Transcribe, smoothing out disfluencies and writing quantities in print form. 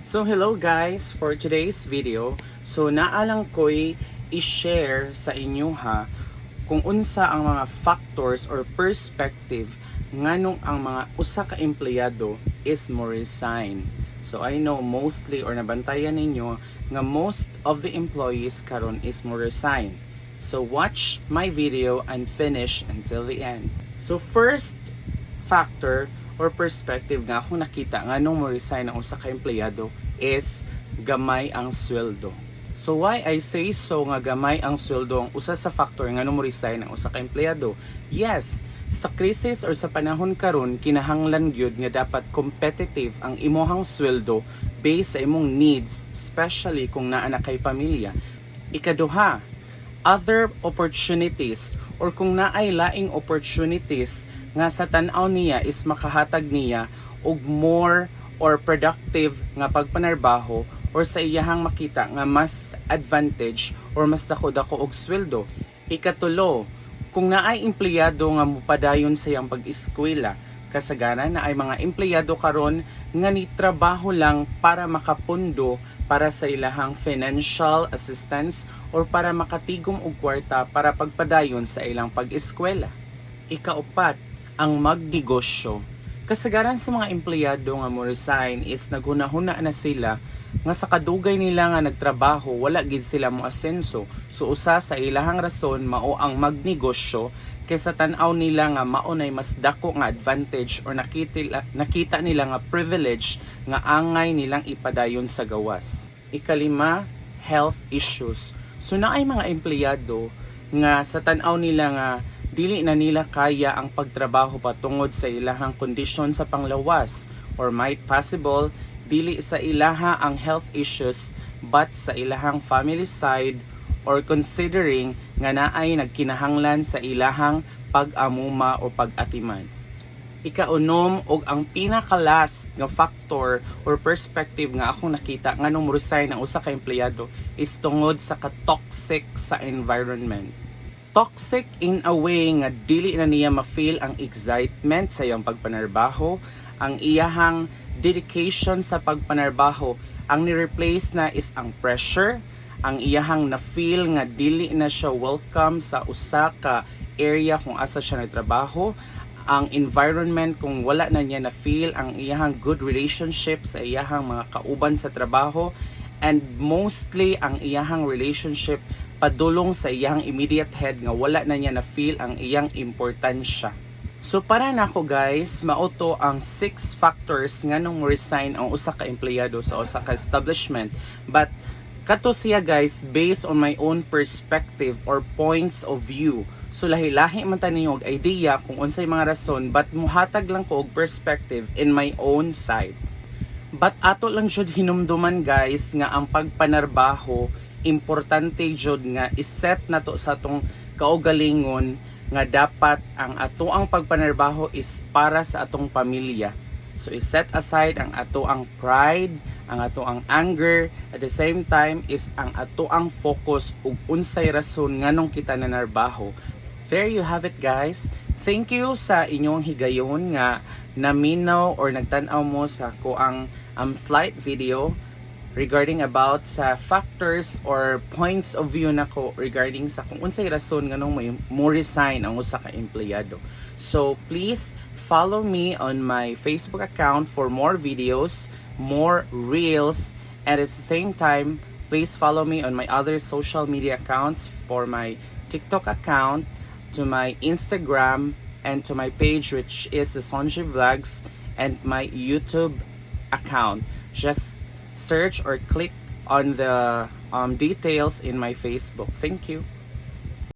So hello guys, for today's video, so naalang ko'y i-share sa inyo ha kung unsa ang mga factors or perspective nganong ang mga usa ka empleyado is mo resign. So I know mostly or nabantayan ninyo nga most of the employees karon is mo resign. So watch my video and finish until the end. So first factor or perspective nga akong nakita nga nung mo-resign ang usa ka empleyado is gamay ang sweldo. So why I say so nga gamay ang sweldo ang usa sa factor nga nung mo-resign ang usa ka empleyado? Yes, sa krisis or sa panahon karon kinahanglan gyud nga dapat competitive ang imong sweldo based sa imong needs, especially kung naa na kay pamilya. Ikaduha, other opportunities or kung naay laing opportunities nga sa tan-aw niya is makahatag niya og more or productive nga pagpanarbaho or sa iyahang makita nga mas advantage or mas dako-dako og sweldo. Ikatulo, kung naay empleyado nga mupadayon sa iyang pag-eskwela, kasagaran na ay mga empleyado karon nga nitrabaho lang para makapundo para sa ilahang financial assistance or para makatigom og kwarta para pagpadayon sa ilang pag-eskwela. Ikaupat, ang magnegosyo. Kasagaran sa mga empleyado nga mo resign is naghunahuna na sila nga sa kadugay nila nga nagtrabaho wala gid sila mo asenso. So usa sa ilahang rason mao ang magnegosyo kaysa tan-aw nila nga mao nay mas dako nga advantage or nakita nila nga privilege nga angay nilang ipadayon sa gawas. Ikalima, health issues. So naay mga empleyado nga sa tan-aw nila nga dili na nila kaya ang pagtrabaho patungod sa ilahang kondisyon sa panglawas or might possible dili sa ilaha ang health issues but sa ilahang family side or considering nga naay nagkinahanglan sa ilahang pag-amuma o pag-atiman. Ikaunom og ang pinaka-last nga factor or perspective nga akong nakita nga nung resign ang usa ka empleyado is tungod sa ka-toxic sa environment. Toxic in a way nga dili na niya ma-feel ang excitement sa iyang pagpanarbaho, ang iyahang dedication sa pagpanarbaho, ang ni-replace na is ang pressure, ang iyahang na-feel nga dili na siya welcome sa usa ka area kung asa siya nagtrabaho, ang environment kung wala na niya na-feel ang iyahang good relationship sa iyahang mga kauban sa trabaho, and mostly ang iyahang relationship padulong sa iyang immediate head nga wala na niya na feel ang iyang importansya. So para nako guys, mauto ang 6 factors nga nung resign ang usa ka empleyado sa usa ka establishment. But kato siya guys based on my own perspective or points of view. So lahi-lahi man ta ninyo og idea kung unsay mga rason, but muhatag lang ko og perspective in my own side. But ato lang jud hinumduman guys nga ang pagpanarbaho importante jud nga iset nato sa atong kaugalingon nga dapat ang ato ang pagpanarbaho is para sa atong pamilya. So iset aside ang ato ang pride, ang ato ang anger, at the same time is ang ato ang focus ug unsay rason nganong kita nanarbaho. There you have it guys. Thank you sa inyong higayon nga naminaw or nagtan-aw mo sa ko ang slight video regarding about sa factors or points of view nako regarding sa kung unsay rason nganong mo resign ang usa ka empleyado. So please follow me on my Facebook account for more videos, more reels, and at the same time please follow me on my other social media accounts, for my TikTok account, to my Instagram, and to my page which is the Sonji Vlogs, and my YouTube account. Just search or click on the details in my Facebook. Thank you.